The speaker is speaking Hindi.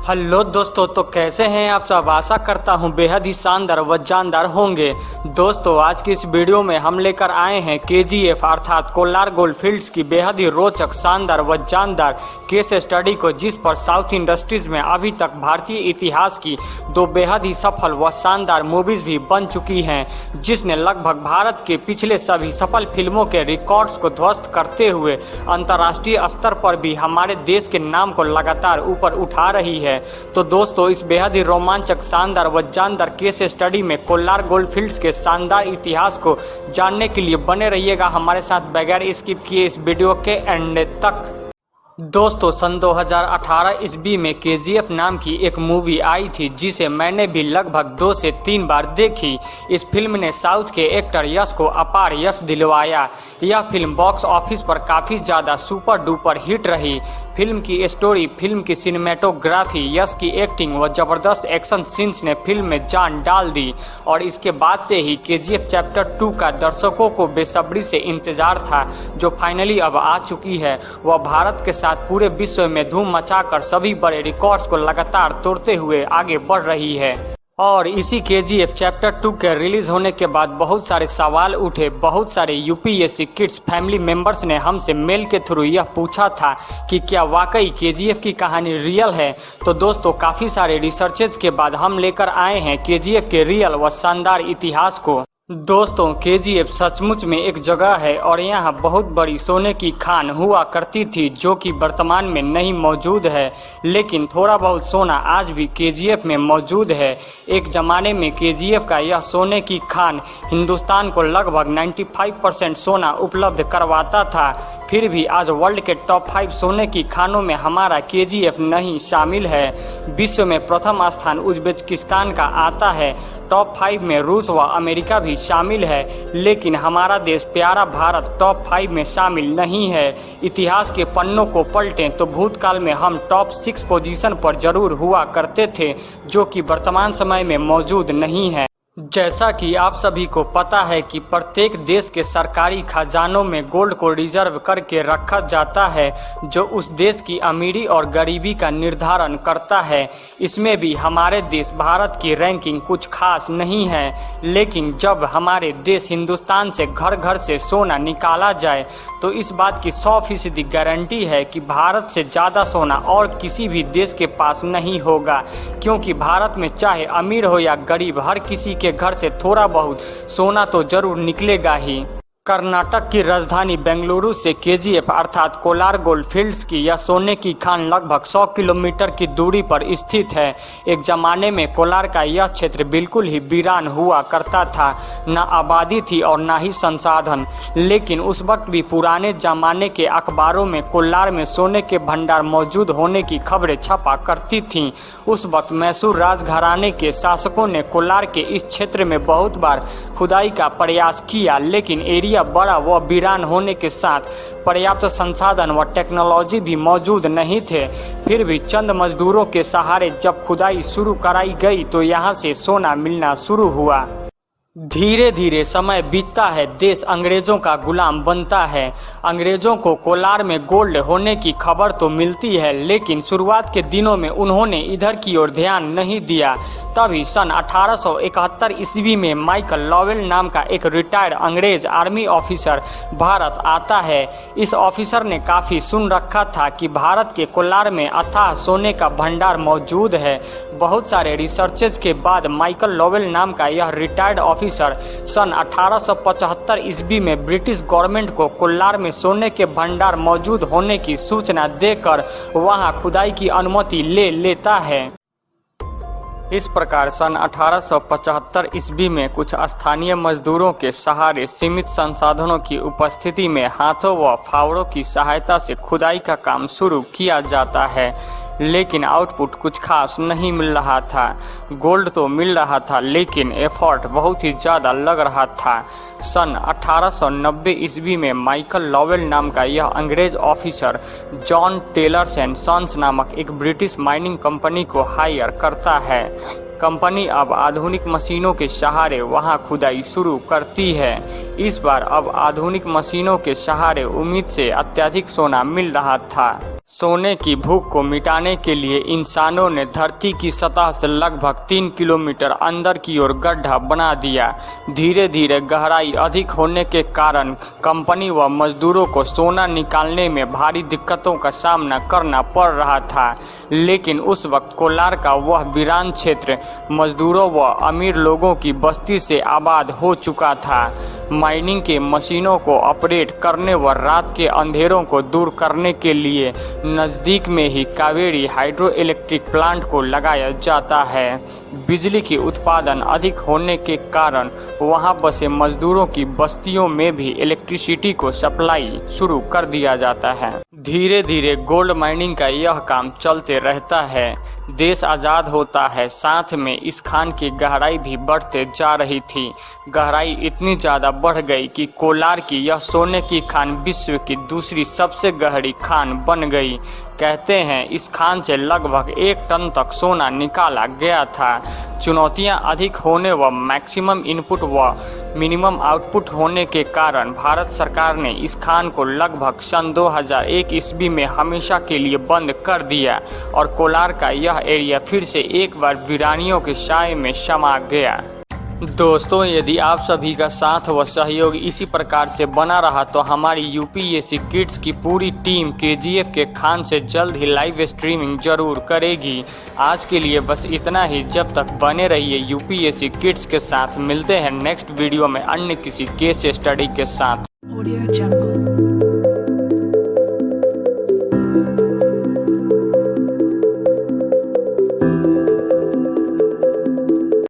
हेलो दोस्तों, तो कैसे हैं आप सब। आशा करता हूं बेहद ही शानदार व जानदार होंगे। दोस्तों, आज की इस वीडियो में हम लेकर आए हैं KGF अर्थात कोलार गोल्ड फील्ड्स की बेहद ही रोचक, शानदार व जानदार केस स्टडी को, जिस पर साउथ इंडस्ट्रीज में अभी तक भारतीय इतिहास की दो बेहद ही सफल व शानदार मूवीज भी बन चुकी हैं, जिसने लगभग भारत के पिछले सभी सफल फिल्मों के रिकॉर्ड्स को ध्वस्त करते हुए अंतर्राष्ट्रीय स्तर पर भी हमारे देश के नाम को लगातार ऊपर उठा रही है। तो दोस्तों, इस बेहद ही रोमांचक, शानदार व जानदार केस स्टडी में कोलार गोल्ड फील्ड्स के शानदार इतिहास को जानने के लिए बने रहिएगा हमारे साथ बगैर स्किप किए इस वीडियो के एंड तक। दोस्तों, सन 2018 ईस्वी में KGF नाम की एक मूवी आई थी, जिसे मैंने भी लगभग 2 से 3 बार देखी। इस फिल्म ने साउथ के एक्टर यश को अपार यश दिलवाया। यह फिल्म बॉक्स ऑफिस पर काफी ज्यादा सुपर डुपर हिट रही। फिल्म की स्टोरी, फिल्म की सिनेमेटोग्राफी, यश की एक्टिंग व जबरदस्त एक्शन सीन्स ने फिल्म में जान डाल दी। और इसके बाद से ही KGF चैप्टर 2 का दर्शकों को बेसब्री से इंतजार था, जो फाइनली अब आ चुकी है। वह भारत के साथ पूरे विश्व में धूम मचाकर सभी बड़े रिकॉर्ड्स को लगातार तोड़ते हुए आगे बढ़ रही है। और इसी KGF चैप्टर 2 के रिलीज होने के बाद बहुत सारे सवाल उठे। बहुत सारे UPSC किड्स फैमिली मेंबर्स ने हमसे मेल के थ्रू यह पूछा था कि क्या वाकई KGF की कहानी रियल है। तो दोस्तों, काफी सारे रिसर्चेज के बाद हम लेकर आए हैं KGF के रियल व शानदार इतिहास को। दोस्तों, KGF सचमुच में एक जगह है और यहाँ बहुत बड़ी सोने की खान हुआ करती थी, जो कि वर्तमान में नहीं मौजूद है। लेकिन थोड़ा बहुत सोना आज भी KGF में मौजूद है। एक जमाने में KGF का यह सोने की खान हिंदुस्तान को लगभग 95% सोना उपलब्ध करवाता था। फिर भी आज वर्ल्ड के टॉप 5 सोने की खानों में हमारा KGF नहीं शामिल है। विश्व में प्रथम स्थान उज्बेकिस्तान का आता है। टॉप 5 में रूस व अमेरिका भी शामिल है, लेकिन हमारा देश प्यारा भारत टॉप 5 में शामिल नहीं है। इतिहास के पन्नों को पलटें तो भूतकाल में हम टॉप 6 पोजीशन पर जरूर हुआ करते थे, जो कि वर्तमान समय में मौजूद नहीं है। जैसा कि आप सभी को पता है कि प्रत्येक देश के सरकारी खजानों में गोल्ड को रिजर्व करके रखा जाता है, जो उस देश की अमीरी और गरीबी का निर्धारण करता है। इसमें भी हमारे देश भारत की रैंकिंग कुछ खास नहीं है। लेकिन जब हमारे देश हिंदुस्तान से घर घर से सोना निकाला जाए, तो इस बात की 100% गारंटी है कि भारत से ज़्यादा सोना और किसी भी देश के पास नहीं होगा, क्योंकि भारत में चाहे अमीर हो या गरीब, हर किसी के घर से थोड़ा बहुत सोना तो जरूर निकलेगा ही। कर्नाटक की राजधानी बेंगलुरु से KGF अर्थात कोलार गोल्ड फील्ड्स की यह सोने की खान लगभग 100 किलोमीटर की दूरी पर स्थित है। एक जमाने में कोलार का यह क्षेत्र बिल्कुल ही वीरान हुआ करता था। न आबादी थी और न ही संसाधन। लेकिन उस वक्त भी पुराने जमाने के अखबारों में कोलार में सोने के भंडार मौजूद होने की खबरें छपा करती थीं। उस वक्त मैसूर राजघराने के शासकों ने कोलार के इस क्षेत्र में बहुत बार खुदाई का प्रयास किया, लेकिन एरिया बड़ा व वीरान होने के साथ पर्याप्त संसाधन व टेक्नोलॉजी भी मौजूद नहीं थे। फिर भी चंद मजदूरों के सहारे जब खुदाई शुरू कराई गई, तो यहाँ से सोना मिलना शुरू हुआ। धीरे धीरे समय बीतता है, देश अंग्रेजों का गुलाम बनता है। अंग्रेजों को कोलार में गोल्ड होने की खबर तो मिलती है, लेकिन शुरुआत के दिनों में उन्होंने इधर की ओर ध्यान नहीं दिया। तभी सन 1871 ईस्वी में माइकल लॉवेल नाम का एक रिटायर्ड अंग्रेज आर्मी ऑफिसर भारत आता है। इस ऑफिसर ने काफ़ी सुन रखा था कि भारत के कोलार में अथाह सोने का भंडार मौजूद है। बहुत सारे रिसर्चेज के बाद माइकल लॉवेल नाम का यह रिटायर्ड ऑफिसर सन 1875 ईस्वी में ब्रिटिश गवर्नमेंट को कोलार में सोने के भंडार मौजूद होने की सूचना देकर वहां खुदाई की अनुमति ले लेता है। इस प्रकार सन 1875 ईस्वी में कुछ स्थानीय मजदूरों के सहारे सीमित संसाधनों की उपस्थिति में हाथों व फावड़ों की सहायता से खुदाई का काम शुरू किया जाता है। लेकिन आउटपुट कुछ खास नहीं मिल रहा था। गोल्ड तो मिल रहा था, लेकिन एफर्ट बहुत ही ज़्यादा लग रहा था। सन 1890 ईस्वी में माइकल लॉवेल नाम का यह अंग्रेज officer John Taylors and Sons नामक एक ब्रिटिश माइनिंग कंपनी को हायर करता है। कंपनी अब आधुनिक मशीनों के सहारे वहां खुदाई शुरू करती है। इस बार अब आधुनिक मशीनों के सहारे उम्मीद से अत्यधिक सोना मिल रहा था। सोने की भूख को मिटाने के लिए इंसानों ने धरती की सतह से लगभग 3 किलोमीटर अंदर की ओर गड्ढा बना दिया। धीरे धीरे गहराई अधिक होने के कारण कंपनी व मजदूरों को सोना निकालने में भारी दिक्कतों का सामना करना पड़ रहा था। लेकिन उस वक्त कोलार का वह वीरान क्षेत्र मजदूरों व अमीर लोगों की बस्ती से आबाद हो चुका था। माइनिंग के मशीनों को ऑपरेट करने व रात के अंधेरों को दूर करने के लिए नज़दीक में ही कावेरी हाइड्रो इलेक्ट्रिक प्लांट को लगाया जाता है। बिजली की उत्पादन अधिक होने के कारण वहां बसे मजदूरों की बस्तियों में भी इलेक्ट्रिसिटी को सप्लाई शुरू कर दिया जाता है। धीरे धीरे गोल्ड माइनिंग का यह काम चलते रहता है। देश आज़ाद होता है, साथ में इस खान की गहराई भी बढ़ते जा रही थी। गहराई इतनी ज़्यादा बढ़ गई कि कोलार की यह सोने की खान विश्व की दूसरी सबसे गहरी खान बन गई। कहते हैं इस खान से लगभग 1 टन तक सोना निकाला गया था। चुनौतियां अधिक होने व मैक्सिमम इनपुट व मिनिमम आउटपुट होने के कारण भारत सरकार ने इस खान को लगभग सन 2001 ईस्वी में हमेशा के लिए बंद कर दिया और कोलार का यह एरिया फिर से एक बार वीरानियों के साए में समा गया। दोस्तों, यदि आप सभी का साथ व सहयोग इसी प्रकार से बना रहा तो हमारी यूपीएससी किड्स की पूरी टीम केजीएफ के खान से जल्द ही लाइव स्ट्रीमिंग जरूर करेगी। आज के लिए बस इतना ही। जब तक बने रहिए यूपीएससी किड्स के साथ। मिलते हैं नेक्स्ट वीडियो में अन्य किसी केस स्टडी के साथ।